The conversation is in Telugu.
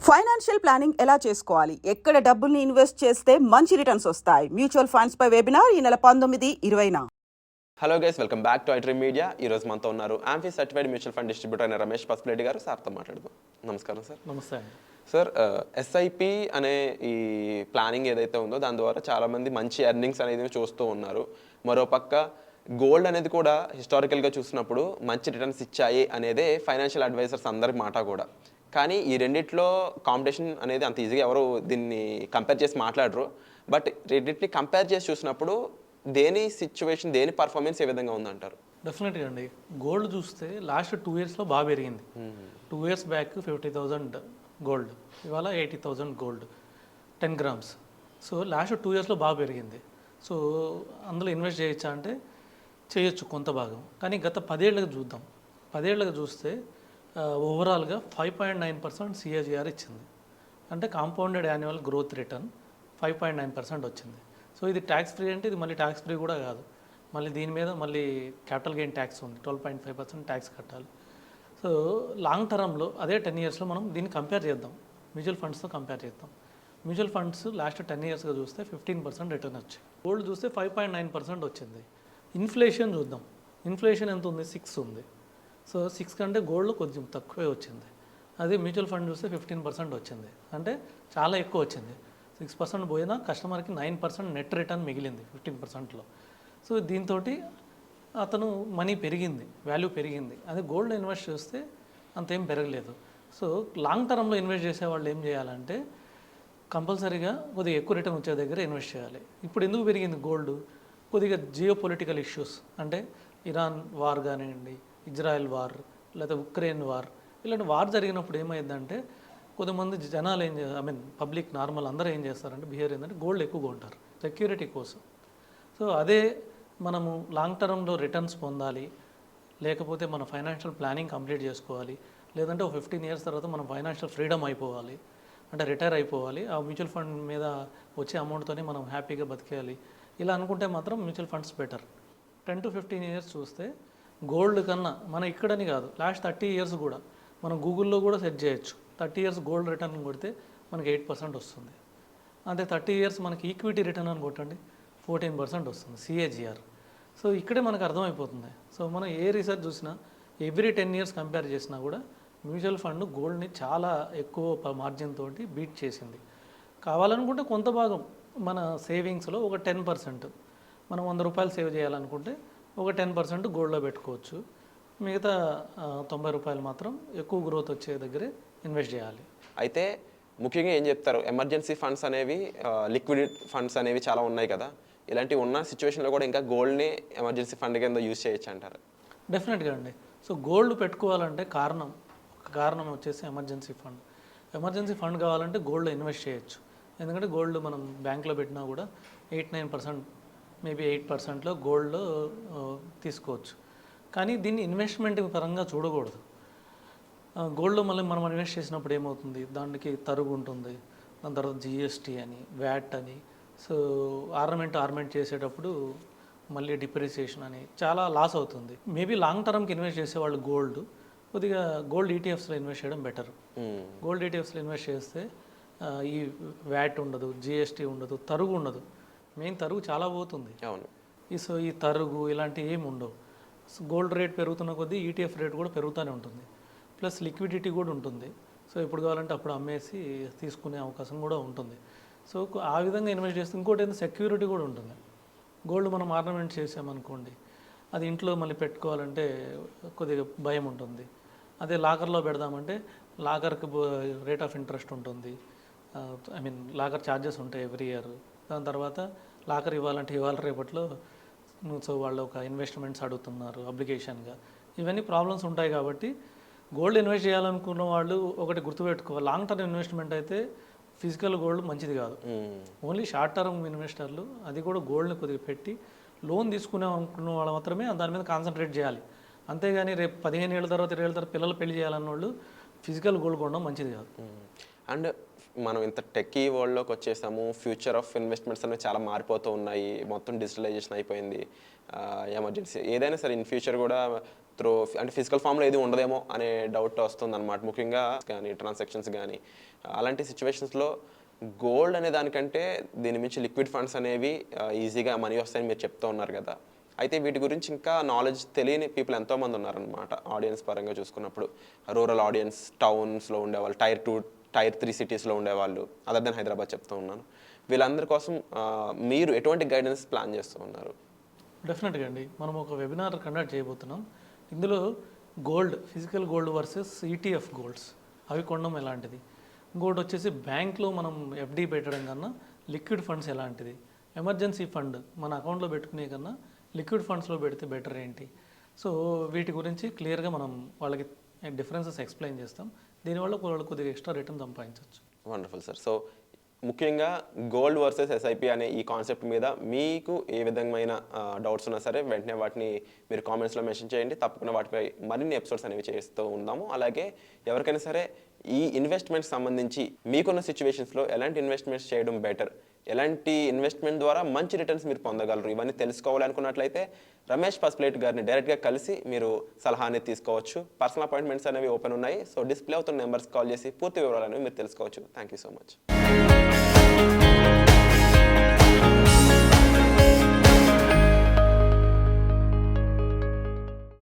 ఫైనాన్షియల్ ప్లానింగ్ ఎలా చేసుకోవాలి, ఎక్కడ డబ్బుల్ని ఇన్వెస్ట్ చేస్తే మంచి రిటర్న్స్ వస్తాయి? మ్యూచువల్ ఫండ్స్ పై వెబినార్ ఈ నెల 19-20న. Hello guys, welcome back to ఐట్రీ మీడియా. ఈ రోజు మనతో ఉన్నారు AMFI certified mutual fund distributor అయిన రమేష్ పసుపులెడ్డి గారు. సార్తో మాట్లాడదాం. నమస్కారం సార్. నమస్తే సార్, ఎస్ఐపి అనే ఈ ప్లానింగ్ ఏదైతే ఉందో దాని ద్వారా చాలామంది మంచి ఎర్నింగ్స్ అనేది చూస్తూ ఉన్నారు. మరోపక్క గోల్డ్ అనేది కూడా హిస్టారికల్గా చూసినప్పుడు మంచి రిటర్న్స్ ఇచ్చాయి అనేదే ఫైనాన్షియల్ అడ్వైజర్స్ అందరి మాట కూడా. కానీ ఈ రెండిట్లో కాంపిటీషన్ అనేది అంత ఈజీగా ఎవరు దీన్ని కంపేర్ చేసి మాట్లాడరు. బట్ రెండింటిని కంపేర్ చేసి చూసినప్పుడు దేని సిచ్యువేషన్, దేని పర్ఫార్మెన్స్ ఏ విధంగా ఉందంటారు? డెఫినెట్గా అండి. గోల్డ్ చూస్తే లాస్ట్ 2 ఇయర్స్లో బాగా పెరిగింది. 2 ఇయర్స్ బ్యాక్ 50,000 గోల్డ్, ఇవాళ 80,000 గోల్డ్ 10 grams. సో లాస్ట్ 2 ఇయర్స్లో బాగా పెరిగింది. సో అందులో ఇన్వెస్ట్ చేయొచ్చా అంటే చేయొచ్చు కొంత భాగం. కానీ గత 10 ఏళ్ళకి చూద్దాం. 10 ఏళ్ళకి చూస్తే ఓవరాల్గా 5.9% సిఏజిఆర్ ఇచ్చింది. అంటే కాంపౌండెడ్ యాన్యువల్ గ్రోత్ రిటర్న్ 5.9% వచ్చింది. సో ఇది ట్యాక్స్ ఫ్రీ అంటే ఇది మళ్ళీ ట్యాక్స్ ఫ్రీ కూడా కాదు. మళ్ళీ దీని మీద మళ్ళీ క్యాపిటల్ గెయిన్ ట్యాక్స్ ఉంది, 12.5% ట్యాక్స్ కట్టాలి. సో లాంగ్ టర్మ్లో అదే 10 ఇయర్స్లో మనం దీన్ని కంపేర్ చేద్దాం, మ్యూచువల్ ఫండ్స్తో కంపేర్ చేద్దాం. మ్యూచువల్ ఫండ్స్ లాస్ట్ 10 ఇయర్స్గా చూస్తే 15% రిటర్న్ వచ్చింది. గోల్డ్ చూస్తే 5.9% వచ్చింది. ఇన్ఫ్లేషన్ చూద్దాం. ఇన్ఫ్లేషన్ ఎంత ఉంది? 6 ఉంది. సో 6 కంటే గోల్డ్ కొంచెం తక్కువే వచ్చింది. అదే మ్యూచువల్ ఫండ్ చూస్తే 15% వచ్చింది. అంటే చాలా ఎక్కువ వచ్చింది. 6% పోయినా కస్టమర్కి 9% నెట్ రిటర్న్ మిగిలింది 15%లో. సో దీంతో అతను మనీ పెరిగింది, వాల్యూ పెరిగింది. అదే గోల్డ్ ఇన్వెస్ట్ చేస్తే అంతేం పెరగలేదు. సో లాంగ్ టర్మ్లో ఇన్వెస్ట్ చేసే వాళ్ళు ఏం చేయాలంటే కంపల్సరీగా కొద్దిగా ఎక్కువ రిటర్న్ వచ్చే దగ్గర ఇన్వెస్ట్ చేయాలి. ఇప్పుడు ఎందుకు పెరిగింది గోల్డ్? కొద్దిగా జియో పొలిటికల్ ఇష్యూస్, అంటే ఇరాన్ వార్ కానివ్వండి, ఇజ్రాయెల్ వార్, లేదా ఉక్రెయిన్ వార్, ఇలాంటి వార్ జరిగినప్పుడు ఏమైందంటే కొంతమంది జనాలు పబ్లిక్ నార్మల్ అందరూ ఏం చేస్తారంటే బిహేవియర్ ఏంటంటే గోల్డ్ ఎక్కువగా ఉంటారు సెక్యూరిటీ కోసం. సో అదే మనము లాంగ్ టర్మ్లో రిటర్న్స్ పొందాలి, లేకపోతే మన ఫైనాన్షియల్ ప్లానింగ్ కంప్లీట్ చేసుకోవాలి, లేదంటే ఒక 15 ఇయర్స్ తర్వాత మనం ఫైనాన్షియల్ ఫ్రీడమ్ అయిపోవాలి, అంటే రిటైర్ అయిపోవాలి, ఆ మ్యూచువల్ ఫండ్ మీద వచ్చే అమౌంట్తోనే మనం హ్యాపీగా బతికేయాలి, ఇలా అనుకుంటే మాత్రం mutual funds better. 10 to 15 years చూస్తే గోల్డ్ కన్నా మన ఇక్కడని కాదు, లాస్ట్ 30 ఇయర్స్ కూడా మనం గూగుల్లో కూడా సెర్చ్ చేయొచ్చు. 30 ఇయర్స్ గోల్డ్ రిటర్న్ కొడితే మనకి 8% వస్తుంది. అదే 30 ఇయర్స్ మనకి ఈక్విటీ రిటర్న్ అని కొట్టండి, 14% వస్తుంది సిఏజిఆర్. సో ఇక్కడే మనకు అర్థమైపోతుంది. సో మనం ఏ రీసెర్చ్ చూసినా ఎవ్రీ 10 ఇయర్స్ కంపేర్ చేసినా కూడా మ్యూచువల్ ఫండ్ గోల్డ్ని చాలా ఎక్కువ మార్జిన్ తోటి బీట్ చేసింది. కావాలనుకుంటే కొంత భాగం మన సేవింగ్స్లో ఒక 10%, మనం 100 రూపాయలు సేవ్ చేయాలనుకుంటే ఒక 10% గోల్డ్లో పెట్టుకోవచ్చు. మిగతా 90 రూపాయలు మాత్రం ఎక్కువ గ్రోత్ వచ్చే దగ్గరే ఇన్వెస్ట్ చేయాలి. అయితే ముఖ్యంగా ఏం చెప్తారు, ఎమర్జెన్సీ ఫండ్స్ అనేవి, లిక్విడ్ ఫండ్స్ అనేవి చాలా ఉన్నాయి కదా, ఇలాంటివి ఉన్న సిచ్యువేషన్లో కూడా ఇంకా గోల్డ్ని ఎమర్జెన్సీ ఫండ్ కింద యూజ్ చేయొచ్చు అంటారు? డెఫినెట్గా అండి. సో గోల్డ్ పెట్టుకోవాలంటే ఒక కారణం వచ్చేసి ఎమర్జెన్సీ ఫండ్. ఎమర్జెన్సీ ఫండ్ కావాలంటే గోల్డ్ ఇన్వెస్ట్ చేయొచ్చు. ఎందుకంటే గోల్డ్ మనం బ్యాంక్లో పెట్టినా కూడా 8-9%, మేబీ 8%లో గోల్డ్ తీసుకోవచ్చు. కానీ దీన్ని ఇన్వెస్ట్మెంట్ పరంగా చూడకూడదు. గోల్డ్లో మళ్ళీ మనం ఇన్వెస్ట్ చేసినప్పుడు ఏమవుతుంది, దానికి తరుగు ఉంటుంది, దాని తర్వాత జిఎస్టీ అని, వ్యాట్ అని, సో ఆర్నమెంట్ చేసేటప్పుడు మళ్ళీ డిప్రిసియేషన్ అని చాలా లాస్ అవుతుంది. మేబీ లాంగ్ టర్మ్కి ఇన్వెస్ట్ చేసేవాళ్ళు కొద్దిగా గోల్డ్ ఈటీఎఫ్స్లో ఇన్వెస్ట్ చేయడం బెటర్. గోల్డ్ ఈటీఎఫ్స్లో ఇన్వెస్ట్ చేస్తే ఈ వ్యాట్ ఉండదు, జిఎస్టీ ఉండదు, తరుగు ఉండదు. మెయిన్ తరుగు చాలా పోతుంది. అవును. సో ఈ తరుగు ఇలాంటివి ఏమి ఉండవు. గోల్డ్ రేట్ పెరుగుతున్న కొద్దీ ఈటీఎఫ్ రేట్ కూడా పెరుగుతూనే ఉంటుంది, ప్లస్ లిక్విడిటీ కూడా ఉంటుంది. సో ఎప్పుడు కావాలంటే అప్పుడు అమ్మేసి తీసుకునే అవకాశం కూడా ఉంటుంది. సో ఆ విధంగా ఇన్వెస్ట్ చేస్తే ఇంకోటి ఏంటంటే సెక్యూరిటీ కూడా ఉంటుంది. గోల్డ్ మనం ఆర్నమెంట్ చేసామనుకోండి, అది ఇంట్లో మళ్ళీ పెట్టుకోవాలంటే కొద్దిగా భయం ఉంటుంది. అదే లాకర్లో పెడదామంటే లాకర్కి రేట్ ఆఫ్ ఇంట్రెస్ట్ ఉంటుంది, లాకర్ ఛార్జెస్ ఉంటాయి ఎవ్రీ ఇయర్. దాని తర్వాత లాకర్ ఇవ్వాలంటే ఇవాళ రేపట్లో సో వాళ్ళు ఒక ఇన్వెస్ట్మెంట్స్ అడుగుతున్నారు అప్లికేషన్గా, ఇవన్నీ ప్రాబ్లమ్స్ ఉంటాయి. కాబట్టి గోల్డ్ ఇన్వెస్ట్ చేయాలనుకున్న వాళ్ళు ఒకటి గుర్తుపెట్టుకోవాలి, లాంగ్ టర్మ్ ఇన్వెస్ట్మెంట్ అయితే ఫిజికల్ గోల్డ్ మంచిది కాదు. ఓన్లీ షార్ట్ టర్మ్ ఇన్వెస్టర్లు, అది కూడా గోల్డ్ని కొద్దిగా పెట్టి లోన్ తీసుకునే అనుకున్న వాళ్ళు మాత్రమే దాని మీద కాన్సన్ట్రేట్ చేయాలి. అంతేగాని రేపు 15 ఏళ్ళ తర్వాత 20 ఏళ్ళ తర్వాత పిల్లలు పెళ్లి చేయాలన్న వాళ్ళు ఫిజికల్ గోల్డ్ కొనడం మంచిది కాదు. అండ్ మనం ఇంత టెక్కీ వరల్డ్లోకి వచ్చేసాము, ఫ్యూచర్ ఆఫ్ ఇన్వెస్ట్మెంట్స్ అనేవి చాలా మారిపోతూ ఉన్నాయి, మొత్తం డిజిటలైజేషన్ అయిపోయింది. ఎమర్జెన్సీ ఏదైనా సరే ఇన్ ఫ్యూచర్ కూడా త్రో అంటే ఫిజికల్ ఫామ్లో ఏది ఉండదేమో అనే డౌట్ వస్తుందన్నమాట. ముఖ్యంగా కానీ ట్రాన్సాక్షన్స్ కానీ అలాంటి సిచ్యువేషన్స్లో గోల్డ్ అనే దానికంటే దీని మించి లిక్విడ్ ఫండ్స్ అనేవి ఈజీగా మనీ వస్తాయని మీరు చెప్తూ ఉన్నారు కదా. అయితే వీటి గురించి ఇంకా నాలెడ్జ్ తెలియని పీపుల్ ఎంతోమంది ఉన్నారనమాట ఆడియన్స్ పరంగా చూసుకున్నప్పుడు. రూరల్ ఆడియన్స్, టౌన్స్లో ఉండేవాళ్ళు, టైర్ 2, టైర్ 3 సిటీస్లో ఉండేవాళ్ళు, అదర్ దెన్ హైదరాబాద్ చెప్తూ ఉన్నాను. వీళ్ళందరి కోసం మీరు ఎటువంటి గైడెన్స్ ప్లాన్ చేస్తూ ఉన్నారు? డెఫినెట్గా అండి, మనం ఒక వెబినార్ కండక్ట్ చేయబోతున్నాం. ఇందులో gold, physical gold versus ETF golds, అవి కొనడం ఎలాంటిది, ఇంకోటి వచ్చేసి బ్యాంక్లో మనం ఎఫ్డి పెట్టడం కన్నా లిక్విడ్ ఫండ్స్ ఎలాంటిది, ఎమర్జెన్సీ ఫండ్ మన అకౌంట్లో పెట్టుకునే కన్నా లిక్విడ్ ఫండ్స్లో పెడితే బెటర్ ఏంటి. సో వీటి గురించి క్లియర్గా మనం వాళ్ళకి డిఫరెన్సెస్ ఎక్స్ప్లెయిన్ చేస్తాం. దీనివల్ల వాళ్ళు కొద్దిగా ఎక్స్ట్రా రిటర్న్ సంపాదించవచ్చు. Wonderful sir. సో ముఖ్యంగా గోల్డ్ వర్సెస్ ఎస్ఐపి అనే ఈ కాన్సెప్ట్ మీద మీకు ఏ విధమైన డౌట్స్ ఉన్నా సరే వెంటనే వాటిని మీరు కామెంట్స్లో మెన్షన్ చేయండి. తప్పకుండా వాటిపై మరిన్ని ఎపిసోడ్స్ అనేవి చేస్తూ ఉందాము. అలాగే ఎవరికైనా సరే ఈ ఇన్వెస్ట్మెంట్స్ సంబంధించి మీకున్న సిచ్యువేషన్స్లో ఎలాంటి ఇన్వెస్ట్మెంట్స్ చేయడం బెటర్, ఎలాంటి ఇన్వెస్ట్మెంట్ ద్వారా మంచి రిటర్న్స్ మీరు పొందగలరు, ఇవన్నీ తెలుసుకోవాలనుకున్నట్లయితే రమేష్ పస్ప్లేట్ గారిని డైరెక్ట్గా కలిసి మీరు సలహా అనేది తీసుకోవచ్చు. పర్సనల్ అపాయింట్మెంట్స్ అనేవి ఓపెన్ ఉన్నాయి. సో డిస్ప్లే అవుతున్న నెంబర్స్ కాల్ చేసి పూర్తి వివరాలు అనేవి మీరు తెలుసుకోవచ్చు. Thank you so much.